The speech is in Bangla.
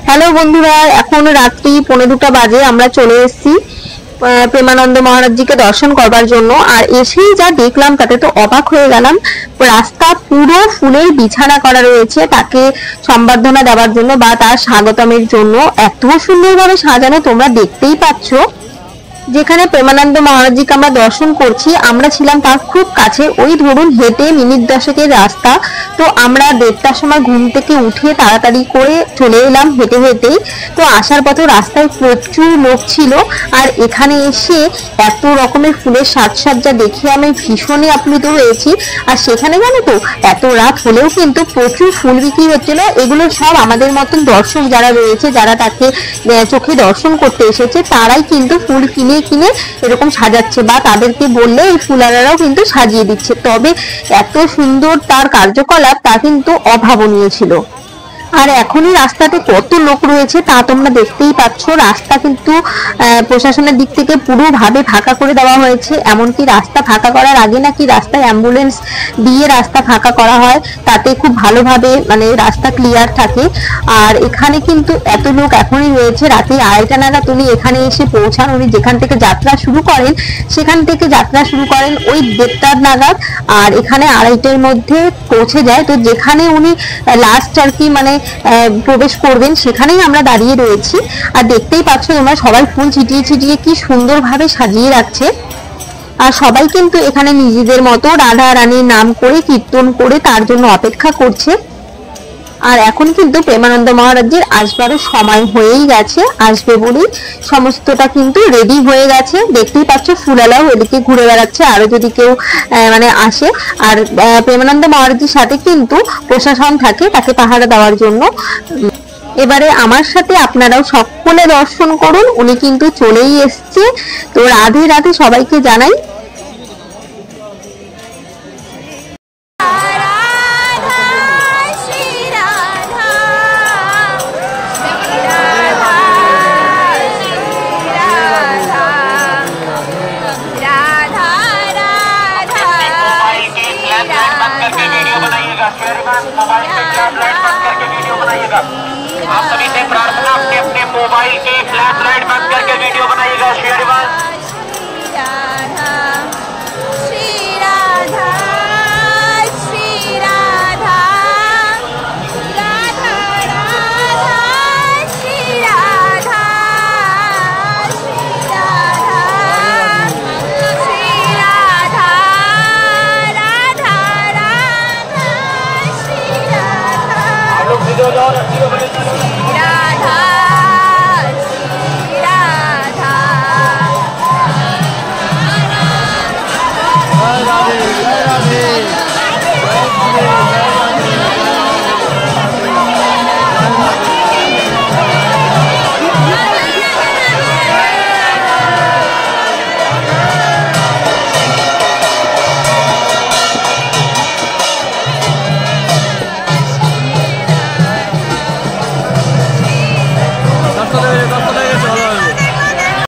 হ্যালো বন্ধুরা, এখন রাত্রি 1:45 বাজে। আমরা চলে এসেছি প্রেমানন্দ মহারাজজিকে দর্শন করবার জন্য। আর এসেই যা দেখলাম তাতে তো অবাক হয়ে গেলাম। রাস্তা পুরো ফুলের বিছানা করা রয়েছে তাকে সম্বর্ধনা দেওয়ার জন্য বা তার স্বাগতমের জন্য। এত সুন্দরভাবে সাজানো, তোমরা দেখতেই পাচ্ছ। যেখানে প্রেমানন্দ মহারাজজিকে আমরা দর্শন করছি, আমরা ছিলাম তার খুব কাছে। ওই ধরুন হেঁটে মিনিট 10-এর রাস্তা। তো আমরা 1:30টার সময় ঘুম থেকে উঠে তাড়াতাড়ি করে চলে এলাম হেঁটে হেঁটেই। তো আসার পথে রাস্তায় প্রচুর লোক ছিল। আর এখানে এসে এত রকমের ফুলের সাজসজ্জা দেখে আমি ভীষণই আপ্লুত হয়েছি। আর সেখানে জানো তো, এত রাত হলেও কিন্তু প্রচুর ফুল বিক্রি হচ্ছিল। এগুলো সব আমাদের মতন দর্শক যারা রয়েছে, যারা তাকে চোখে দর্শন করতে এসেছে, তারাই কিন্তু ফুল কিনে কিনে এরকম সাজাচ্ছে, বা তাদেরকে বললে এই ফুলারারাও কিন্তু সাজিয়ে দিচ্ছে। তবে এত সুন্দর তার কার্যকলাপ, তা কিন্তু অভাবনীয় ছিল। আর এখনই রাস্তাতে কত লোক রয়েছে তা তোমরা দেখতেই পাচ্ছ। রাস্তা কিন্তু প্রশাসনের দিক থেকে পুরোভাবে ফাঁকা করে দেওয়া হয়েছে। এমনকি রাস্তা ফাঁকা করার আগে নাকি রাস্তায় অ্যাম্বুলেন্স দিয়ে রাস্তা ফাঁকা করা হয়, তাতে খুব ভালোভাবে মানে রাস্তা ক্লিয়ার থাকে। আর এখানে কিন্তু এত লোক এখনই রয়েছে। রাতে 2:30 নাগাদ উনি এখানে এসে পৌঁছান। উনি যেখান থেকে যাত্রা শুরু করেন, সেখান থেকে যাত্রা শুরু করেন ওই 1:30 নাগাদ, আর এখানে 2:30-এর মধ্যে পৌঁছে যায়। তো যেখানে উনি লাস্ট আর কি মানে প্রবেশ করবেন, সেখানেই আমরা দাঁড়িয়ে রয়েছি। আর দেখতেই পাচ্ছ তোমরা, সবাই ফুল ছিটিয়ে ছিটিয়ে কি সুন্দরভাবে সাজিয়ে রাখছে। আর সবাই কিন্তু এখানে নিজেদের মতো রাধা রানীর নাম করে কীর্তন করে তার জন্য অপেক্ষা করছে। আর এখন কিন্তু প্রেমানন্দ মহারাজের আসবারও সময় হয়েই গেছে, আসবে বলেই সমস্তটা কিন্তু রেডি হয়ে গেছে। দেখতেই পাচ্ছ ফুলালাও এদিকে ঘুরে বেড়াচ্ছে, আরো যদি কেউ মানে আসে। আর প্রেমানন্দ মহারাজের সাথে কিন্তু প্রশাসন থাকে তাকে পাহারা দেওয়ার জন্য। এবারে আমার সাথে আপনারাও সকলে দর্শন করুন। উনি কিন্তু চলেই এসছে। তো রাধে রাধে সবাইকে জানাই। मोबाइल के फ्लैश लाइट बंद करके वीडियो बनाइएगा। आप सभी से प्रार्थना, अपने अपने मोबाइल की फ्लैश लाइट बंद करके वीडियो बनाइएगा। शेयर